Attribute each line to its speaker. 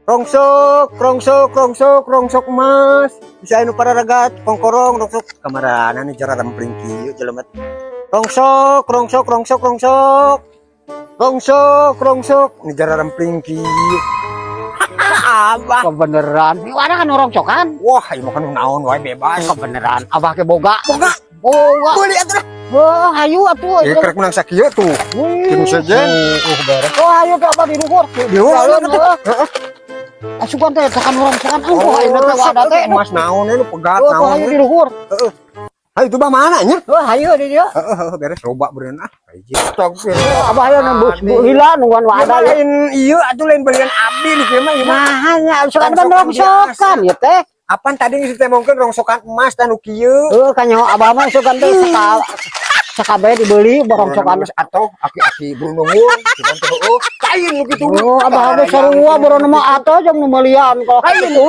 Speaker 1: rongsok mas. Bisa anu para ragat kongkorong rongsok kamarana nih cara rampling kieu jelemet. Rongsok nih cara rampling kieu. Abah
Speaker 2: kebeneran ini ada kan orang cokan.
Speaker 1: wah ieu mah kan naon wae bebas.
Speaker 2: Kebeneran abah ke boga
Speaker 1: Boga boleh atuh.
Speaker 2: wah hayu atuh
Speaker 1: Ya kerek menang sakieu tuh. Kieu sejen. Beres.
Speaker 2: oh hayu ke apa di luhur
Speaker 1: Di luhur
Speaker 2: heeh asukan teh tekan orang cokan oh hayu teh wadah teh
Speaker 1: Mas naon lu pegat
Speaker 2: oh
Speaker 1: naon.
Speaker 2: hayu di luhur
Speaker 1: Ayo itu mah mana nya?
Speaker 2: oh hayu di dia
Speaker 1: Beres loba beureun ah. Astagfirullah.
Speaker 2: abah hayu nembus buhilan nungguan wadah ya
Speaker 1: Lain iya atuh lain belian abdi di kieu mah ieu mah.
Speaker 2: mahanya asukan kan orang cokan ya teh
Speaker 1: Apaan tadi ngisi teh mungkin rongsokan emas dan nu kieu.
Speaker 2: kanyo abah mah asukan teh sakabeh dibeli barang cokan
Speaker 1: Atau aki-aki burung nunggu kita teh heuh kain nu kitu.
Speaker 2: oh abah geus sarua baru nama atuh jam nu melian kalau
Speaker 1: Kain
Speaker 2: kitu